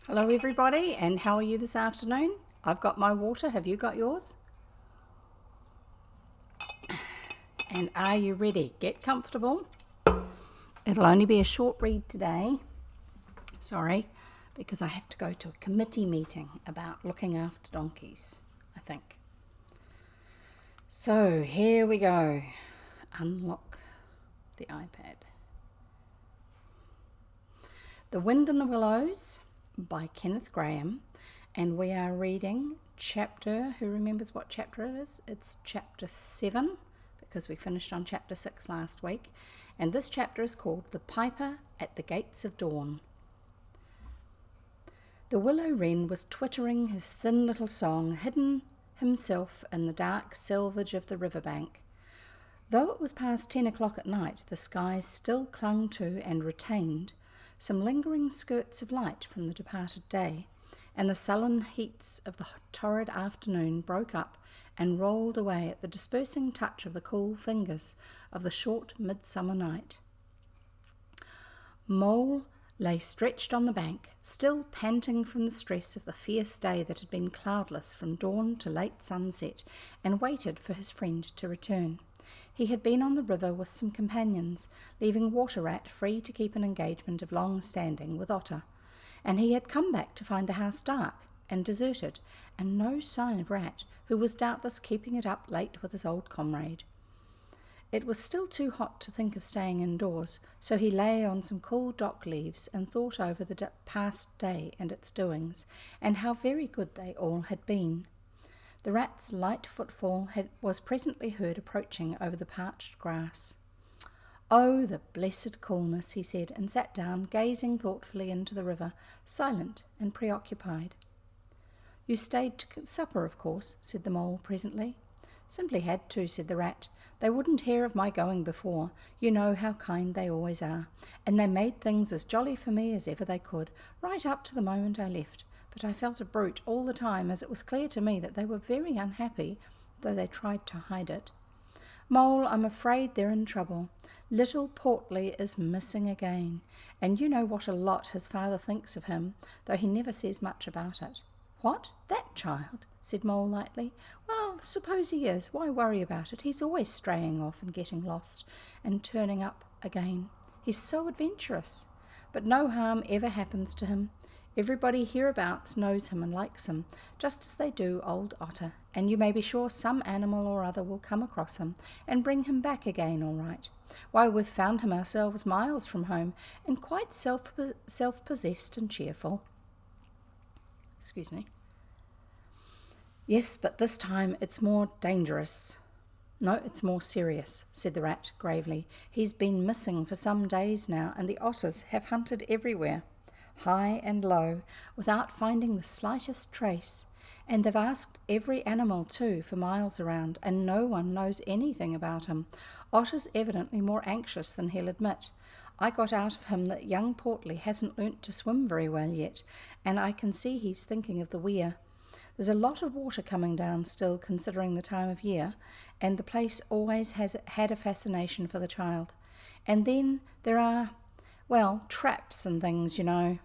Hello everybody, and how are you this afternoon? I've got my water, have you got yours? And are you ready? Get comfortable. It'll only be a short read today, because I have to go to a committee meeting about looking after donkeys, I think. So here we go. Unlock the iPad. The Wind in the Willows by Kenneth Grahame, and we are reading chapter, who remembers what chapter it is? It's chapter 7, because we finished on chapter 6 last week, and this chapter is called The Piper at the Gates of Dawn. The willow wren was twittering his thin little song, hidden himself in the dark selvage of the riverbank. Though it was past 10 o'clock at night, the skies still clung to and retained some lingering skirts of light from the departed day, and the sullen heats of the torrid afternoon broke up and rolled away at the dispersing touch of the cool fingers of the short midsummer night. Mole lay stretched on the bank, still panting from the stress of the fierce day that had been cloudless from dawn to late sunset, and waited for his friend to return. He had been on the river with some companions, leaving Water Rat free to keep an engagement of long standing with Otter, and he had come back to find the house dark and deserted, and no sign of Rat, who was doubtless keeping it up late with his old comrade. It was still too hot to think of staying indoors, so he lay on some cool dock leaves and thought over the past day and its doings, and how very good they all had been. The rat's light footfall was presently heard approaching over the parched grass. "Oh, the blessed coolness," he said, and sat down, gazing thoughtfully into the river, silent and preoccupied. "You stayed to supper, of course," said the mole presently. "Simply had to," said the rat. "They wouldn't hear of my going before. You know how kind they always are. And they made things as jolly for me as ever they could, right up to the moment I left. But I felt a brute all the time, as it was clear to me that they were very unhappy, though they tried to hide it. Mole, I'm afraid they're in trouble. Little Portly is missing again, and you know what a lot his father thinks of him, though he never says much about it." "What, that child?" said Mole lightly. "Well, suppose he is. Why worry about it? He's always straying off and getting lost and turning up again. He's so adventurous. But no harm ever happens to him. Everybody hereabouts knows him and likes him, just as they do old Otter, and you may be sure some animal or other will come across him and bring him back again all right. Why, we've found him ourselves miles from home, and quite self-possessed and cheerful." Excuse me. "Yes, but this time it's more dangerous." "No, it's more serious," said the rat gravely. "He's been missing for some days now, and the otters have hunted everywhere, high and low, without finding the slightest trace. And they've asked every animal too for miles around, and no one knows anything about him. Otter's evidently more anxious than he'll admit. I got out of him that young Portly hasn't learnt to swim very well yet, and I can see he's thinking of the weir. There's a lot of water coming down still, considering the time of year, and the place always has had a fascination for the child. And then there are, well, traps and things, you know.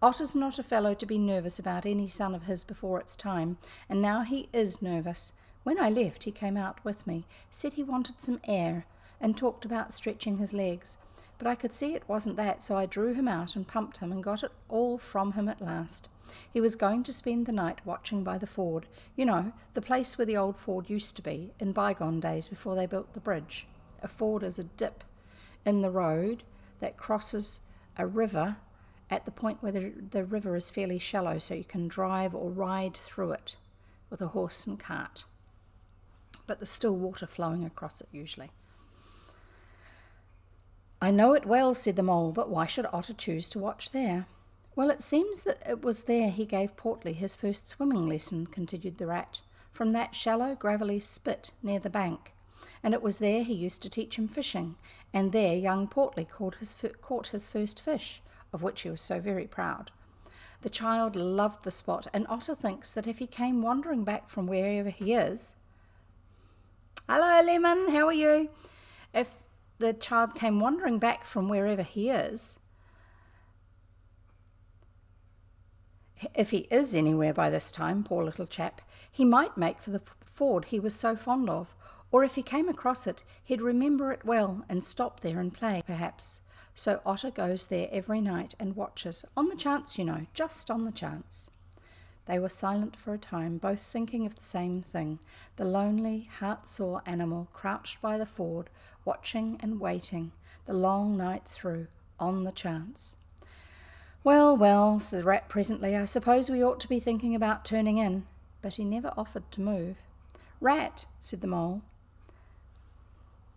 Otter's not a fellow to be nervous about any son of his before it's time, and now he is nervous. When I left, he came out with me, said he wanted some air, and talked about stretching his legs. But I could see it wasn't that, so I drew him out and pumped him and got it all from him at last. He was going to spend the night watching by the ford, you know, the place where the old ford used to be, in bygone days before they built the bridge. A ford is a dip in the road that crosses a river at the point where the river is fairly shallow, so you can drive or ride through it with a horse and cart. But there's still water flowing across it usually." "I know it well," said the mole, "but why should Otter choose to watch there?" "Well, it seems that it was there he gave Portly his first swimming lesson," continued the rat, "from that shallow gravelly spit near the bank. And it was there he used to teach him fishing, and there young Portly caught his first fish, of which he was so very proud. The child loved the spot, and Otter thinks that if he came wandering back from wherever he is—" "Hello, Lemon, how are you?" "If the child came wandering back from wherever he is, If he is anywhere by this time, poor little chap, he might make for the ford he was so fond of, or if he came across it, he'd remember it well and stop there and play, perhaps. So Otter goes there every night and watches, on the chance, you know, just on the chance." They were silent for a time, both thinking of the same thing, the lonely, heart-sore animal crouched by the ford, watching and waiting, the long night through, on the chance. "Well, well," said the rat presently, "I suppose we ought to be thinking about turning in." But he never offered to move. "Rat," said the mole.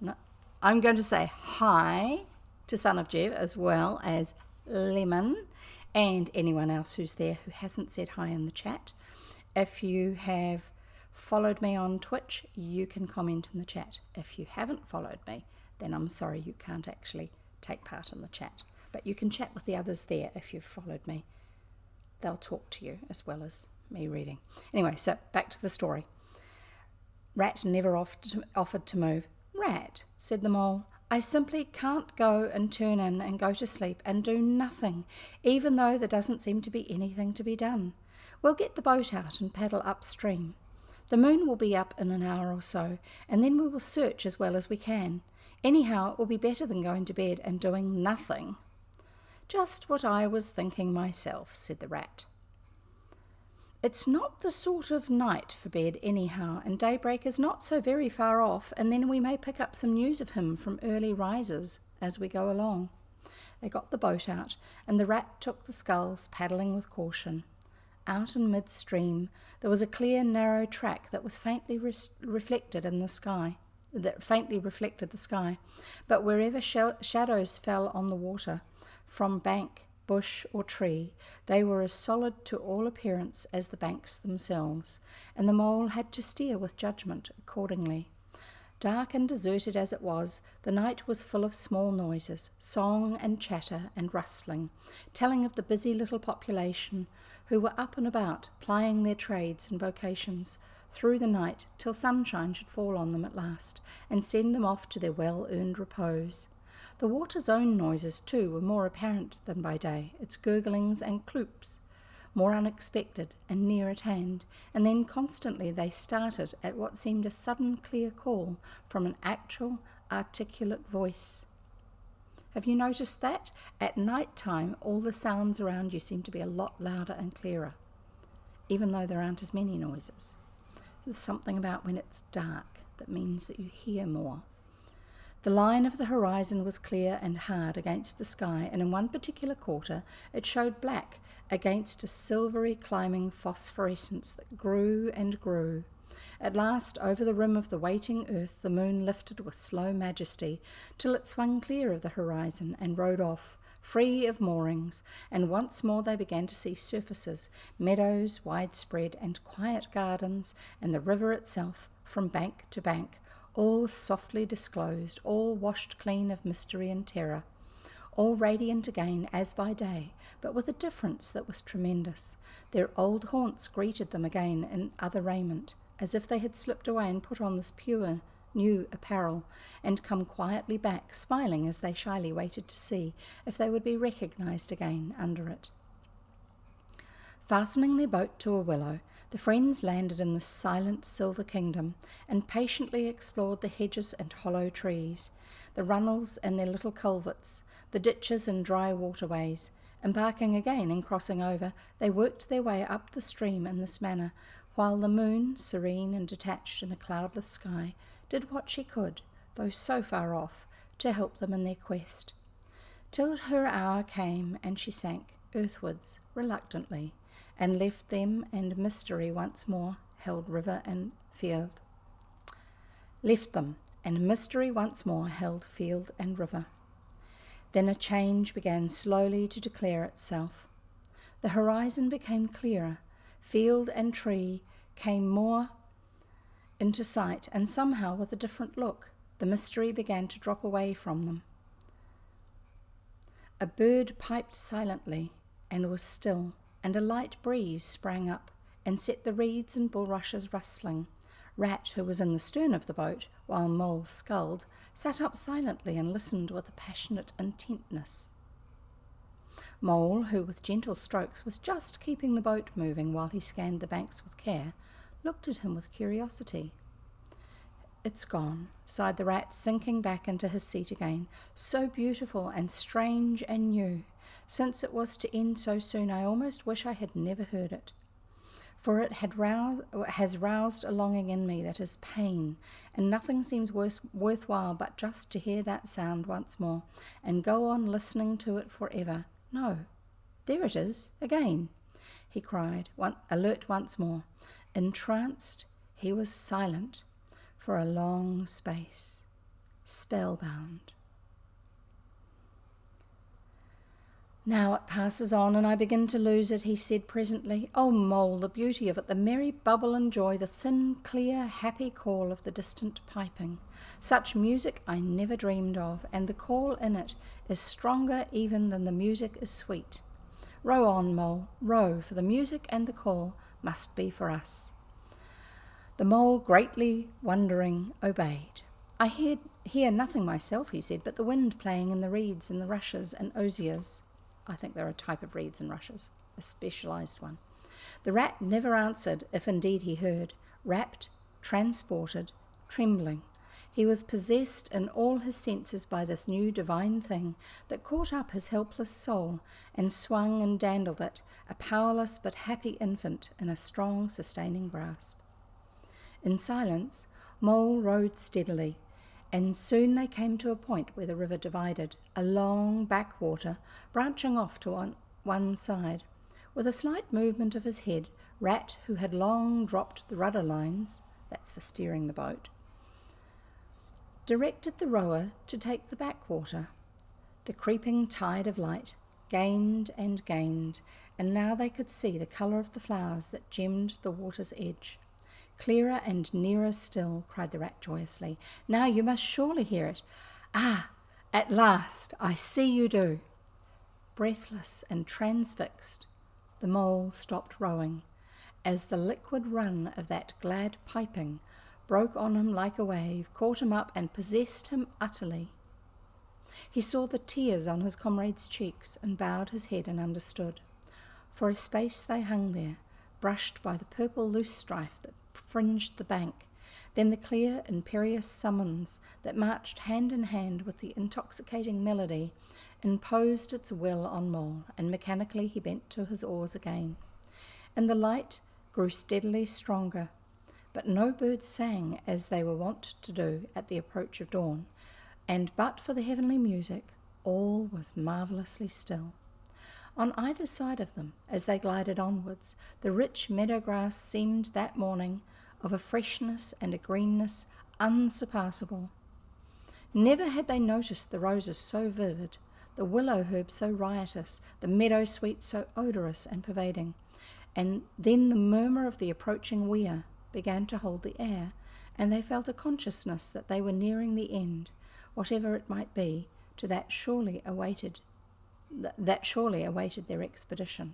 No, I'm going to say hi to Son of Jev as well as Lemon and anyone else who's there who hasn't said hi in the chat. If you have followed me on Twitch, you can comment in the chat. If you haven't followed me, then I'm sorry you can't actually take part in the chat. But you can chat with the others there if you've followed me. They'll talk to you as well as me reading. Anyway, so back to the story. Rat never offered to move. "Rat," said the mole, "I simply can't go and turn in and go to sleep and do nothing, even though there doesn't seem to be anything to be done. We'll get the boat out and paddle upstream. The moon will be up in an hour or so, and then we will search as well as we can. Anyhow, it will be better than going to bed and doing nothing." "Just what I was thinking myself," said the rat. "It's not the sort of night for bed anyhow, and daybreak is not so very far off, and then we may pick up some news of him from early risers as we go along." They got the boat out, and the rat took the sculls, paddling with caution. Out in mid-stream there was a clear, narrow track that was faintly reflected in the sky. But wherever shadows fell on the water, from bank, bush or tree, they were as solid to all appearance as the banks themselves, and the mole had to steer with judgment accordingly. Dark and deserted as it was, the night was full of small noises, song and chatter and rustling, telling of the busy little population who were up and about, plying their trades and vocations through the night till sunshine should fall on them at last and send them off to their well-earned repose. The water's own noises, too, were more apparent than by day, its gurglings and cloops, more unexpected and near at hand, and then constantly they started at what seemed a sudden clear call from an actual articulate voice. Have you noticed that? At night time, all the sounds around you seem to be a lot louder and clearer, even though there aren't as many noises. There's something about when it's dark that means that you hear more. The line of the horizon was clear and hard against the sky, and in one particular quarter it showed black against a silvery climbing phosphorescence that grew and grew. At last, over the rim of the waiting earth, the moon lifted with slow majesty till it swung clear of the horizon and rode off, free of moorings, and once more they began to see surfaces, meadows widespread and quiet gardens, and the river itself from bank to bank, all softly disclosed, all washed clean of mystery and terror, all radiant again as by day, but with a difference that was tremendous. Their old haunts greeted them again in other raiment, as if they had slipped away and put on this pure new apparel, and come quietly back, smiling as they shyly waited to see if they would be recognized again under it. Fastening their boat to a willow, the friends landed in the silent silver kingdom and patiently explored the hedges and hollow trees, the runnels and their little culverts, the ditches and dry waterways. Embarking again and crossing over, they worked their way up the stream in this manner, while the moon, serene and detached in a cloudless sky, did what she could, though so far off, to help them in their quest, till her hour came and she sank earthwards reluctantly, and left them and mystery once more held river and field. Left them, and mystery once more held field and river. Then a change began slowly to declare itself. The horizon became clearer, field and tree came more into sight, and somehow with a different look. The mystery began to drop away from them. A bird piped silently and was still, and a light breeze sprang up and set the reeds and bulrushes rustling. Rat, who was in the stern of the boat, while Mole sculled, sat up silently and listened with a passionate intentness. Mole, who with gentle strokes was just keeping the boat moving while he scanned the banks with care, looked at him with curiosity. "It's gone," sighed the rat, sinking back into his seat again. "So beautiful and strange and new. Since it was to end so soon, I almost wish I had never heard it. For it has roused a longing in me that is pain, and nothing seems worthwhile but just to hear that sound once more, and go on listening to it forever. No, there it is, again," he cried, alert once more. Entranced, he was silent for a long space, spellbound. "Now it passes on, and I begin to lose it," he said presently. "Oh, Mole, the beauty of it, the merry bubble and joy, the thin, clear, happy call of the distant piping. Such music I never dreamed of, and the call in it is stronger even than the music is sweet. Row on, Mole, row, for the music and the call must be for us." The Mole, greatly wondering, obeyed. "I hear nothing myself," he said, "but the wind playing in the reeds and the rushes and osiers." I think they're a type of reeds and rushes, a specialised one. The rat never answered, if indeed he heard. Rapt, transported, trembling, he was possessed in all his senses by this new divine thing that caught up his helpless soul and swung and dandled it, a powerless but happy infant in a strong, sustaining grasp. In silence, Mole rowed steadily, and soon they came to a point where the river divided, a long backwater branching off to one side. With a slight movement of his head, Rat, who had long dropped the rudder lines, that's for steering the boat, directed the rower to take the backwater. The creeping tide of light gained and gained, and now they could see the colour of the flowers that gemmed the water's edge. "Clearer and nearer still," cried the rat joyously. "Now you must surely hear it. Ah, at last, I see you do." Breathless and transfixed, the Mole stopped rowing, as the liquid run of that glad piping broke on him like a wave, caught him up and possessed him utterly. He saw the tears on his comrade's cheeks and bowed his head and understood. For a space they hung there, brushed by the purple loosestrife that fringed the bank, then the clear, imperious summons that marched hand in hand with the intoxicating melody imposed its will on Mole, and mechanically he bent to his oars again. And the light grew steadily stronger, but no birds sang as they were wont to do at the approach of dawn, and but for the heavenly music, all was marvellously still. On either side of them, as they glided onwards, the rich meadow grass seemed that morning of a freshness and a greenness unsurpassable. Never had they noticed the roses so vivid, the willow herb so riotous, the meadow sweet so odorous and pervading. And then the murmur of the approaching weir began to hold the air, and they felt a consciousness that they were nearing the end, whatever it might be, to that surely awaited their expedition.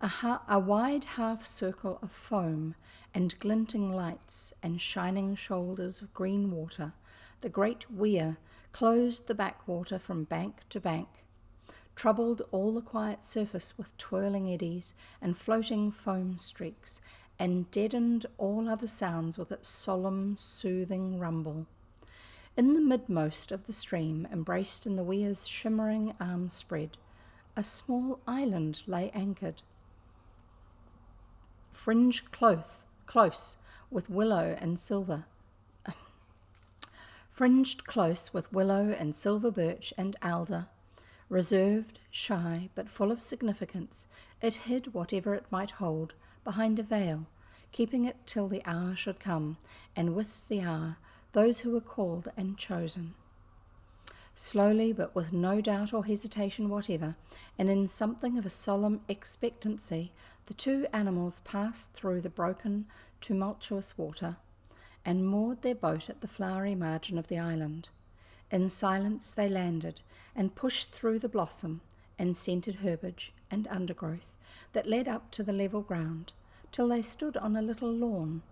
A wide half circle of foam and glinting lights and shining shoulders of green water, the great weir closed the backwater from bank to bank, troubled all the quiet surface with twirling eddies and floating foam streaks, and deadened all other sounds with its solemn, soothing rumble. In the midmost of the stream, embraced in the weir's shimmering arm spread, a small island lay anchored, fringed close with willow and silver birch and alder. Reserved, shy, but full of significance, it hid whatever it might hold behind a veil, keeping it till the hour should come, and with the hour those who were called and chosen. Slowly, but with no doubt or hesitation whatever, and in something of a solemn expectancy, the two animals passed through the broken, tumultuous water, and moored their boat at the flowery margin of the island. In silence they landed, and pushed through the blossom and scented herbage and undergrowth that led up to the level ground, till they stood on a little lawn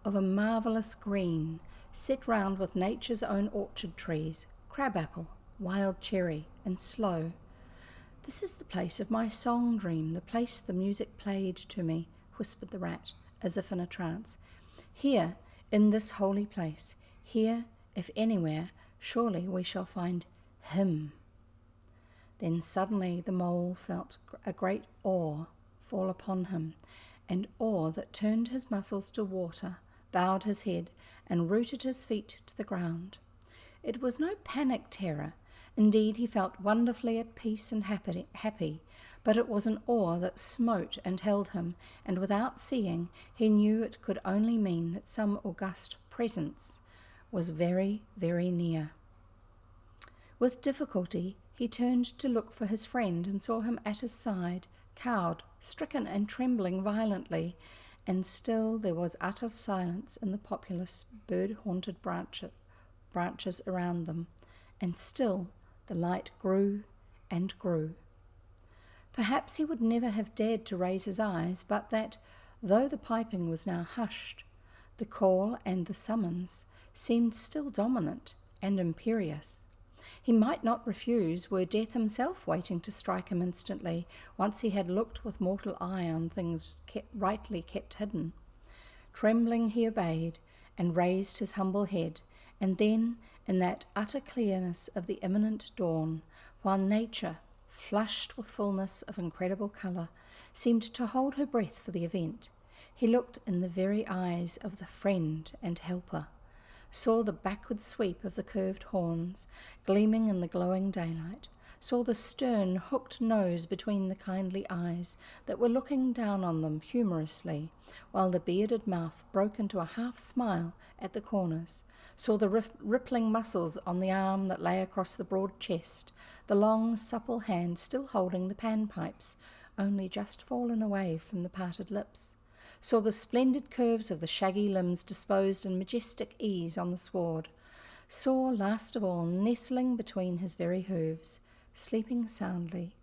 of a marvellous green, set round with nature's own orchard trees, crabapple, wild cherry, and sloe, "This is the place of my song dream, the place the music played to me," whispered the rat, as if in a trance. "Here, in this holy place, here, if anywhere, surely we shall find him." Then suddenly the mole felt a great awe fall upon him, an awe that turned his muscles to water, bowed his head, and rooted his feet to the ground. It was no panic terror. Indeed, he felt wonderfully at peace and happy, but it was an awe that smote and held him, and without seeing, he knew it could only mean that some august presence was very, very near. With difficulty, he turned to look for his friend and saw him at his side, cowed, stricken and trembling violently, and still there was utter silence in the populous, bird-haunted branches around them, and still the light grew and grew. Perhaps he would never have dared to raise his eyes, but that, though the piping was now hushed, the call and the summons seemed still dominant and imperious. He might not refuse, were Death himself waiting to strike him instantly, once he had looked with mortal eye on things rightly kept hidden. Trembling he obeyed, and raised his humble head, and then, in that utter clearness of the imminent dawn, while nature, flushed with fullness of incredible colour, seemed to hold her breath for the event, he looked in the very eyes of the friend and helper, saw the backward sweep of the curved horns gleaming in the glowing daylight, saw the stern hooked nose between the kindly eyes that were looking down on them humorously, while the bearded mouth broke into a half smile at the corners, saw the rippling muscles on the arm that lay across the broad chest, the long supple hand still holding the panpipes, only just fallen away from the parted lips, saw the splendid curves of the shaggy limbs disposed in majestic ease on the sward, saw, last of all, nestling between his very hooves, sleeping soundly,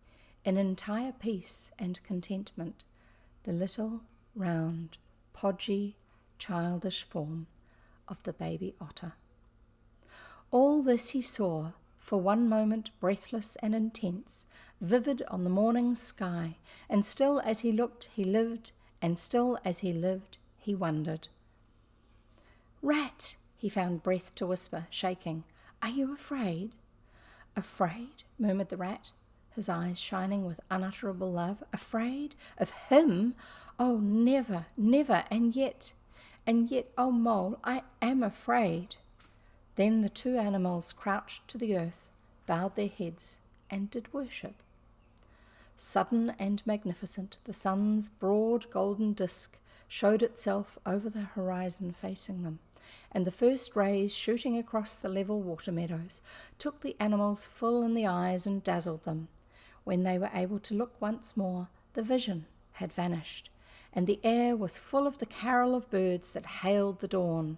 in entire peace and contentment, the little, round, podgy, childish form of the baby otter. All this he saw, for one moment breathless and intense, vivid on the morning sky, and still as he looked he lived, and still as he lived he wondered. "Rat," he found breath to whisper, shaking, "are you afraid?" "Afraid?" murmured the rat, his eyes shining with unutterable love. "Afraid? Of him? Oh, never, never, and yet, oh, Mole, I am afraid." Then the two animals crouched to the earth, bowed their heads, and did worship. Sudden and magnificent, the sun's broad golden disk showed itself over the horizon facing them, and the first rays shooting across the level water meadows took the animals full in the eyes and dazzled them. When they were able to look once more, the vision had vanished, and the air was full of the carol of birds that hailed the dawn.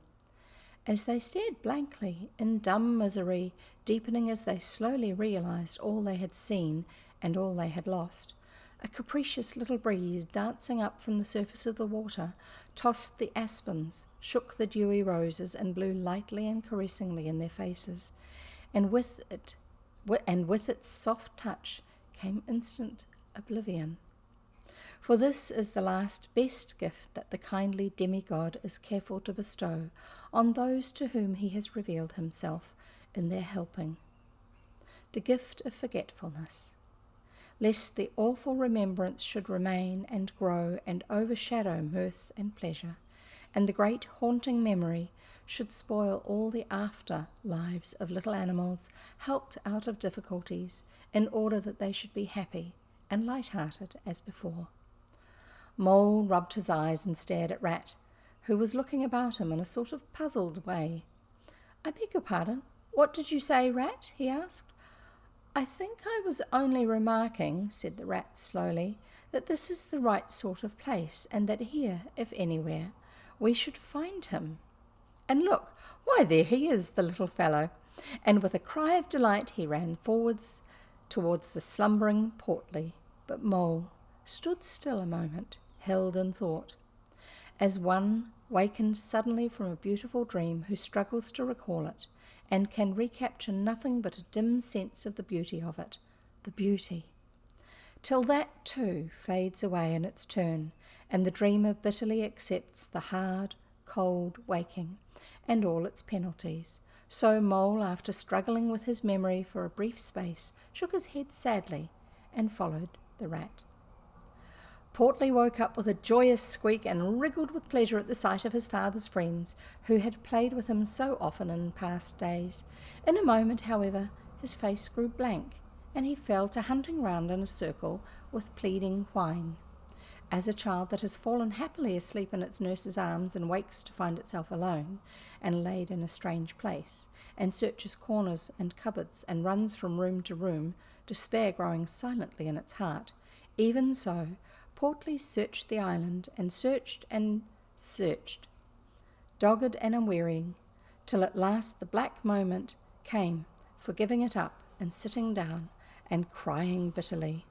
As they stared blankly, in dumb misery, deepening as they slowly realized all they had seen and all they had lost, a capricious little breeze dancing up from the surface of the water tossed the aspens, shook the dewy roses, and blew lightly and caressingly in their faces, and with its soft touch came instant oblivion. For this is the last best gift that the kindly demigod is careful to bestow on those to whom he has revealed himself in their helping, the gift of forgetfulness, lest the awful remembrance should remain and grow and overshadow mirth and pleasure, and the great haunting memory should spoil all the after lives of little animals helped out of difficulties in order that they should be happy and light-hearted as before. Mole rubbed his eyes and stared at Rat, who was looking about him in a sort of puzzled way. "I beg your pardon, what did you say, Rat?" he asked. "I think I was only remarking," said the rat slowly, "that this is the right sort of place, and that here, if anywhere, we should find him. And look, why, there he is, the little fellow." And with a cry of delight he ran forwards towards the slumbering Portly, but Mole stood still a moment, held in thought, as one wakened suddenly from a beautiful dream who struggles to recall it, and can recapture nothing but a dim sense of the beauty of it. The beauty. till that too fades away in its turn, and the dreamer bitterly accepts the hard, cold waking and all its penalties. So Mole, after struggling with his memory for a brief space, shook his head sadly and followed the rat. Portly woke up with a joyous squeak and wriggled with pleasure at the sight of his father's friends, who had played with him so often in past days. In a moment, however, his face grew blank, and he fell to hunting round in a circle with pleading whine. As a child that has fallen happily asleep in its nurse's arms and wakes to find itself alone and laid in a strange place, and searches corners and cupboards and runs from room to room, despair growing silently in its heart, even so Portly searched the island and searched, dogged and unwearying, till at last the black moment came for giving it up and sitting down and crying bitterly.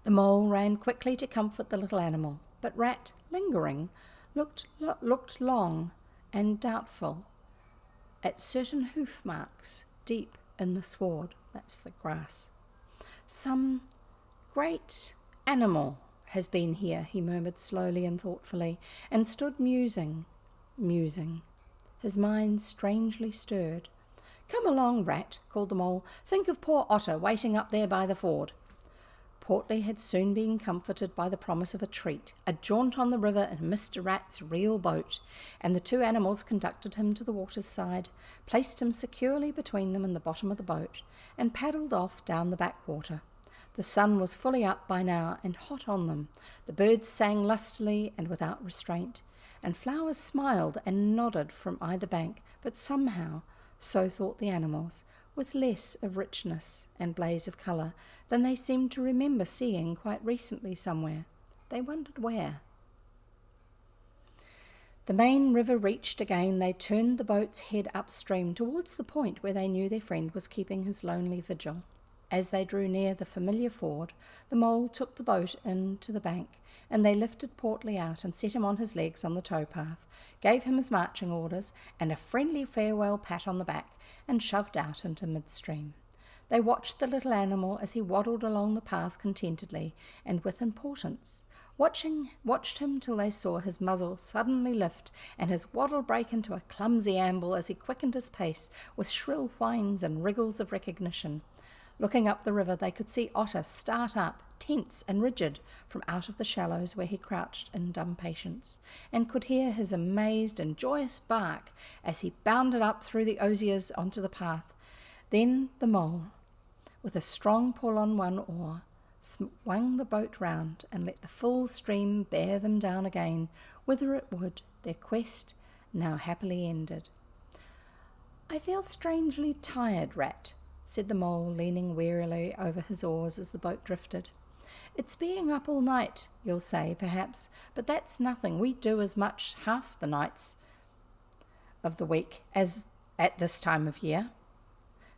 The Mole ran quickly to comfort the little animal, but Rat, lingering, looked long and doubtful at certain hoof marks deep in the sward, that's the grass. Some great animal has been here, he murmured slowly and thoughtfully, and stood musing, his mind strangely stirred. Come along, Rat, called the Mole. Think of poor Otter waiting up there by the ford. Portly had soon been comforted by the promise of a treat, a jaunt on the river in Mr. Rat's real boat, and the two animals conducted him to the water's side, placed him securely between them in the bottom of the boat, and paddled off down the backwater. The sun was fully up by now and hot on them. The birds sang lustily and without restraint, and flowers smiled and nodded from either bank, but somehow, so thought the animals, with less of richness and blaze of colour than they seemed to remember seeing quite recently somewhere. They wondered where. The main river reached again, they turned the boat's head upstream towards the point where they knew their friend was keeping his lonely vigil. As they drew near the familiar ford, the Mole took the boat in to the bank, and they lifted Portly out and set him on his legs on the towpath, gave him his marching orders and a friendly farewell pat on the back, and shoved out into midstream. They watched the little animal as he waddled along the path contentedly and with importance, watched him till they saw his muzzle suddenly lift and his waddle break into a clumsy amble as he quickened his pace with shrill whines and wriggles of recognition. Looking up the river, they could see Otter start up, tense and rigid, from out of the shallows where he crouched in dumb patience, and could hear his amazed and joyous bark as he bounded up through the osiers onto the path. Then the Mole, with a strong pull on one oar, swung the boat round and let the full stream bear them down again, whither it would, their quest now happily ended. I feel strangely tired, Rat, said the Mole, leaning wearily over his oars as the boat drifted. It's being up all night, you'll say, perhaps, but that's nothing. We do as much half the nights of the week as at this time of year.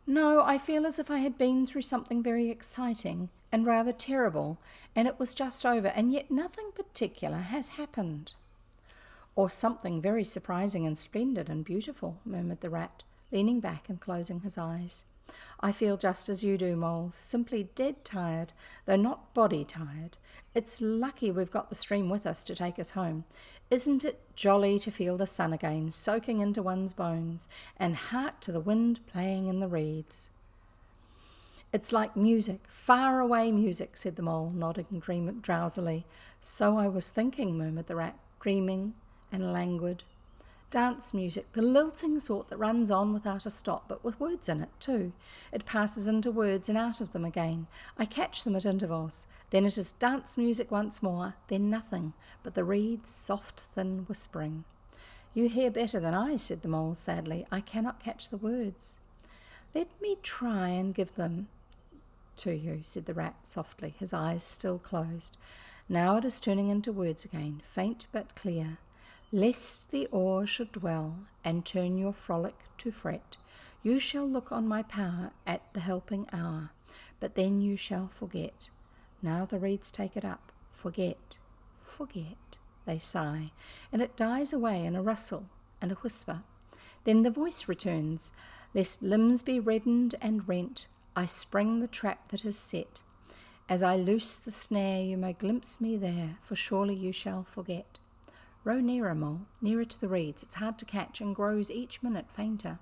No, I feel as if I had been through something very exciting and rather terrible, and it was just over, and yet nothing particular has happened. Or something very surprising and splendid and beautiful, murmured the Rat, leaning back and closing his eyes. I feel just as you do, Mole, simply dead tired, though not body tired. It's lucky we've got the stream with us to take us home. Isn't it jolly to feel the sun again, soaking into one's bones, and hark to the wind playing in the reeds? It's like music, far away music, said the Mole, nodding drowsily. So I was thinking, murmured the Rat, dreaming and languid. Dance music, the lilting sort that runs on without a stop, but with words in it too. It passes into words and out of them again. I catch them at intervals. Then it is dance music once more, then nothing but the reeds' soft, thin whispering. You hear better than I, said the Mole sadly. I cannot catch the words. Let me try and give them to you, said the Rat softly, his eyes still closed. Now it is turning into words again, faint but clear. Lest the oar should dwell and turn your frolic to fret, you shall look on my power at the helping hour, but then you shall forget. Now the reeds take it up. Forget, forget, they sigh, and it dies away in a rustle and a whisper. Then the voice returns. Lest limbs be reddened and rent, I spring the trap that is set, As I loose the snare, you may glimpse me there, for surely you shall forget. Row nearer, mole, nearer to the reeds. It's hard to catch and grows each minute fainter.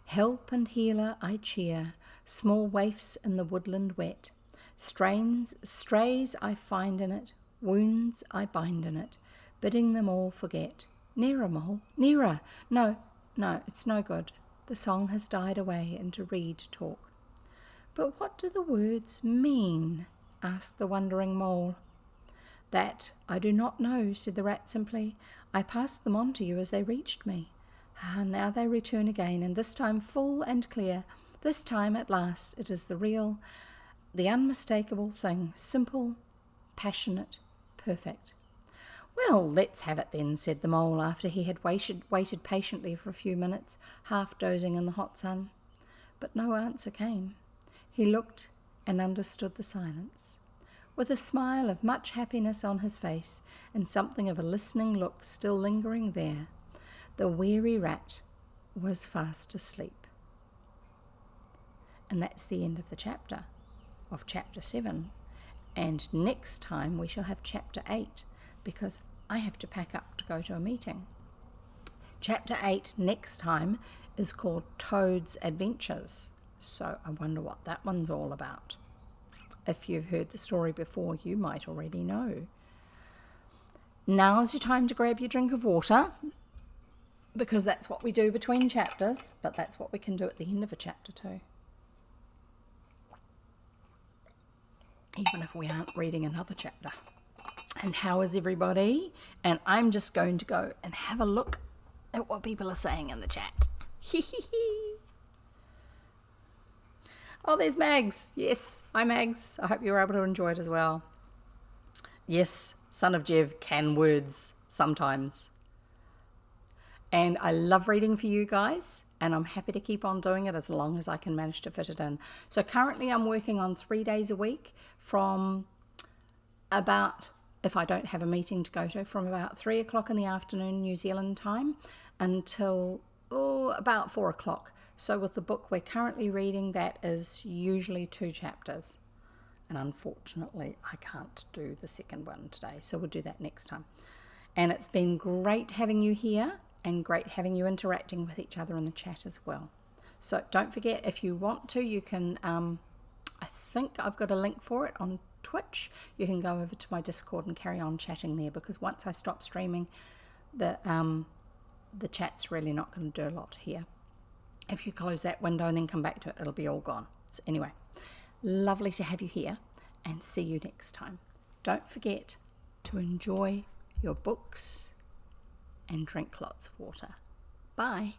Help and healer I cheer, small waifs in the woodland wet. Strays I find in it, wounds I bind in it, bidding them all forget. Nearer, mole, nearer. No, it's no good. The song has died away into reed talk. But what do the words mean? Asked the wondering mole. That I do not know, said the rat simply. I passed them on to you as they reached me. Ah, now they return again, and this time full and clear. This time, at last, it is the real, the unmistakable thing, simple, passionate, perfect. Well, let's have it then, said the mole, after he had waited patiently for a few minutes, half dozing in the hot sun. But no answer came. He looked and understood the silence. With a smile of much happiness on his face, and something of a listening look still lingering there, the weary rat was fast asleep. And that's the end of the chapter, of chapter 7. And next time we shall have chapter 8, because I have to pack up to go to a meeting. Chapter 8 next time is called Toad's Adventures. So I wonder what that one's all about. If you've heard the story before, you might already know. Now's your time to grab your drink of water, because that's what we do between chapters, but that's what we can do at the end of a chapter too. Even if we aren't reading another chapter. And how is everybody? And I'm just going to go and have a look at what people are saying in the chat. Oh, there's Mags. Yes, hi Mags. I hope you were able to enjoy it as well. Yes, son of Jev can words sometimes. And I love reading for you guys, and I'm happy to keep on doing it as long as I can manage to fit it in. So currently I'm working on 3 days a week from about, if I don't have a meeting to go to, from about 3 o'clock in the afternoon New Zealand time until about 4 o'clock. So with the book we're currently reading, that is usually 2 chapters. And unfortunately, I can't do the second one today. So we'll do that next time. And it's been great having you here and great having you interacting with each other in the chat as well. So don't forget, if you want to, you can, I think I've got a link for it on Twitch. You can go over to my Discord and carry on chatting there, because once I stop streaming, the chat's really not going to do a lot here. If you close that window and then come back to it, it'll be all gone. So anyway, lovely to have you here, and see you next time. Don't forget to enjoy your books and drink lots of water. Bye.